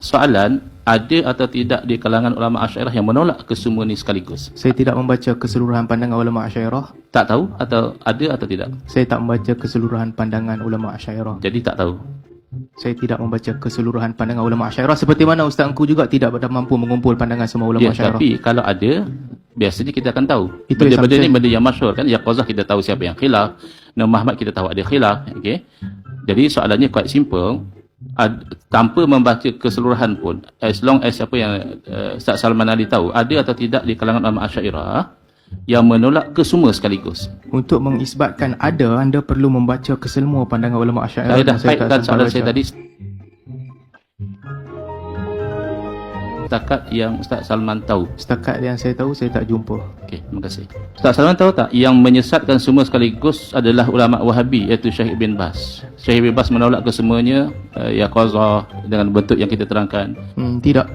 soalan, ada atau tidak di kalangan ulama Asy'ariyah yang menolak kesemua ni sekaligus? Saya tidak membaca keseluruhan pandangan ulama Asy'ariyah. Tak tahu atau ada atau tidak? Saya tak membaca keseluruhan pandangan ulama Asy'ariyah. Jadi tak tahu. Saya tidak membaca keseluruhan pandangan ulama Asy'ariyah, seperti mana Ustaz Engku juga tidak mampu mengumpul pandangan semua ulama Ya, Asy'ariyah. tapi kalau ada, biasanya kita akan tahu. Itu Benda-benda ni assumption. benda yang masyhur kan. Yaqazah kita tahu siapa yang khilaf. Nabi Muhammad kita tahu ada khilaf. Okay? Jadi soalannya quite simple. Tanpa membaca keseluruhan pun, as long as siapa yang Ustaz Salman Ali tahu, ada atau tidak di kalangan ulama Asy'ariyah yang menolak kesemua sekaligus. Untuk mengisbatkan ada, anda perlu membaca kesemua pandangan ulama Asy'ariyah. Saya dah dan tak kaitkan sempat soalan baca. saya tadi. Setakat yang Ustaz Salman tahu. Setakat yang saya tahu, saya tak jumpa. Okey, terima kasih. Ustaz Salman tahu tak yang menyesatkan semua sekaligus adalah ulama Wahabi, iaitu Syekh bin Baz. Syekh bin Baz menolak kesemuanya, Yaqazah dengan bentuk yang kita terangkan. Tidak.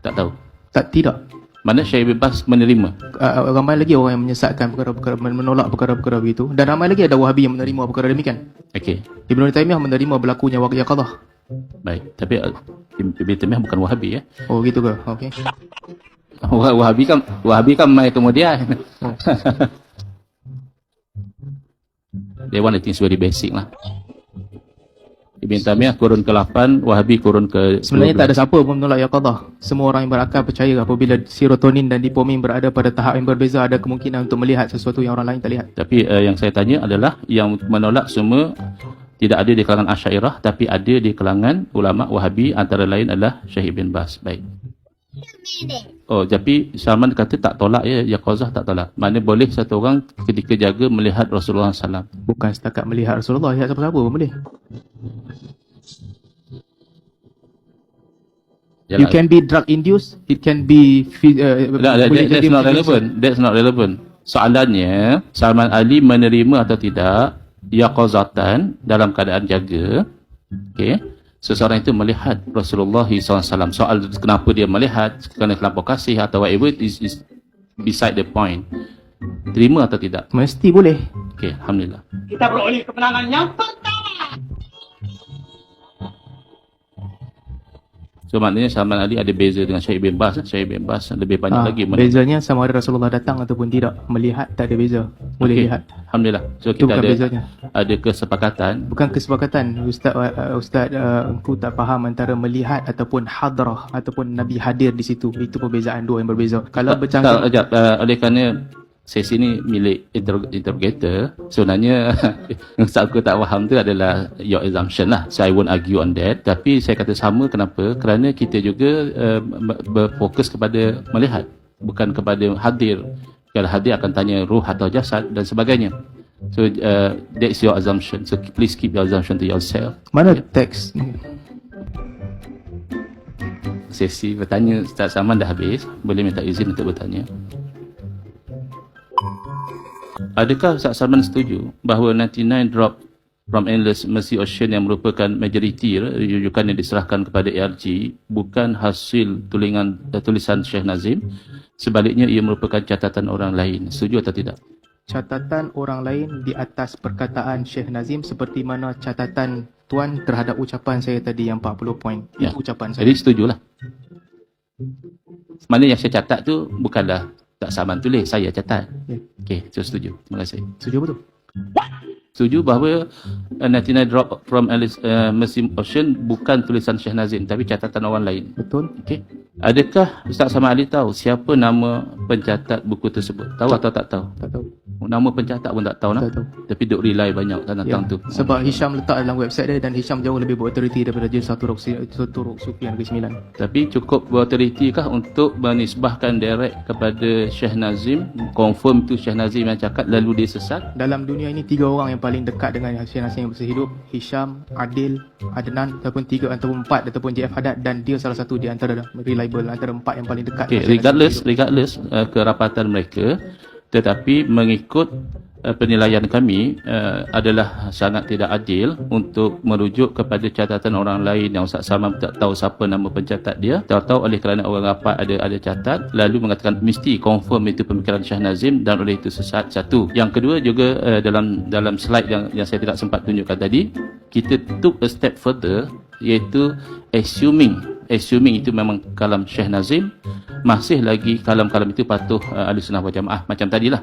Tak tahu. Tidak. Mana Syekh bin Baz menerima? Ramai lagi orang yang menyesatkan perkara-perkara, menolak perkara-perkara begitu. Dan ramai lagi ada Wahabi yang menerima perkara demikian. Okey. Ibn Taymiyah menerima berlakunya Yaqazah. Baik, tapi Ibn Taymiyah bukan Wahabi ya. Oh gitu ke? Okey. Wahabi kan mai kemudian. They want the things very basic lah. Ibn Taymiyah kurun ke-8, Wahabi kurun ke-12. Sebenarnya tak ada siapa pun menolak Yaqazah. Semua orang yang berakal percaya apabila serotonin dan dopamin berada pada tahap yang berbeza, ada kemungkinan untuk melihat sesuatu yang orang lain tak lihat. Tapi yang saya tanya adalah yang menolak semua tidak ada di kalangan Asy'ariyah, tapi ada di kalangan ulama Wahabi, antara lain adalah Syekh bin Baz. Baik. Oh, tapi Salman kata tak tolak ya, Yaqazah tak tolak. Mana boleh satu orang ketika jaga melihat Rasulullah SAW. Bukan setakat melihat Rasulullah, lihat siapa-siapa pun boleh. You can be drug induced, it can be that's not relevant. That's not relevant. Soalannya, Salman Ali menerima atau tidak yaqazatan dalam keadaan jaga. Okey. Seseorang itu melihat Rasulullah SAW. Soal kenapa dia melihat, kerana terlampau kasih atau whatever is beside the point. Terima atau tidak? Mesti boleh. Okey, alhamdulillah. Kita beroleh kemenangan yang pertama. So maknanya Salman Ali ada beza dengan Syekh bin Baz. Syekh bin Baz lebih banyak lagi bezanya sama ada Rasulullah datang ataupun tidak. Melihat tak ada beza. Boleh lihat. Alhamdulillah. So Itu kita bukan bezanya. ada kesepakatan. Bukan kesepakatan. Ustaz engkau tak faham antara melihat ataupun hadrah ataupun Nabi hadir di situ. Itu perbezaan dua yang berbeza. Kalau bercanggah, Oleh kerana sesi ni milik interrogator, sebenarnya Ustaz aku tak faham tu adalah your assumption lah. So I won't argue on that. Tapi saya kata sama, kenapa? Kerana kita juga berfokus kepada melihat, bukan kepada hadir. Kalau hadir akan tanya ruh atau jasad dan sebagainya. So that's your assumption. So please keep your assumption to yourself. mana teks? Sesi bertanya Ustaz Salman dah habis. Boleh minta izin untuk bertanya. Adakah Ustaz Salman setuju bahawa 99 drop from Endless Mercy Ocean yang merupakan majoriti rujukan yang diserahkan kepada ARG bukan hasil tulisan Syekh Nazim, sebaliknya ia merupakan catatan orang lain? Setuju atau tidak? Catatan orang lain di atas perkataan Syekh Nazim, seperti mana catatan Tuan terhadap ucapan saya tadi yang 40 poin. Ya. Itu ucapan saya. Jadi setujulah. Mana yang saya catat tu bukanlah tak Salman tulis, saya catat. Ya. Okey, saya setuju. Terima kasih. Setuju betul? Setuju bahawa 99 drop from Mercy Ocean bukan tulisan Syekh Nazim tapi catatan orang lain. Betul? Okey. Adakah Ustaz Salman Ali tahu siapa nama pencatat buku tersebut? Tahu atau tak tahu? Tak tahu. Nama pencatat pun tak tahu lah. Tak tahu. Tapi duk rely banyak tentang tu. Sebab Hisham letak dalam website dia, dan Hisham jauh lebih berautoriti daripada Jilsa Turuk Sufi Negeri Sembilan. Tapi cukup berautoriti kah untuk menisbahkan direct kepada Syekh Nazim, confirm tu Syekh Nazim yang cakap lalu dia sesat? Dalam dunia ini 3 orang yang paling dekat dengan Syekh Nazim yang bersih hidup: Hisham, Adil, Adnan, ataupun 3 ataupun 4 ataupun JF Haddad, dan dia salah satu di antara reliable, antara 4 yang paling dekat. Okay, regardless kerapatan mereka, tetapi mengikut penilaian kami adalah sangat tidak adil untuk merujuk kepada catatan orang lain yang Ustaz Salman tak tahu siapa nama pencatat dia, tahu-tahu oleh kerana orang rapat ada catat lalu mengatakan mesti confirm itu pemikiran Syah Nazim dan oleh itu sesat. Satu. Yang kedua juga dalam slide yang saya tidak sempat tunjukkan tadi, kita took a step further, iaitu assuming itu memang kalam Syekh Nazim, masih lagi kalam-kalam itu patuh Ahlussunnah wal Jamaah. Macam tadilah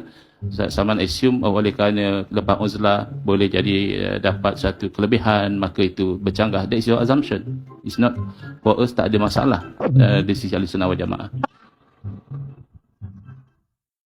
Salman assume oleh kerana lepas uzlah boleh jadi dapat satu kelebihan, maka itu bercanggah. That is your assumption. It's not, for us tak ada masalah dari sisi Ahlussunnah wal Jamaah.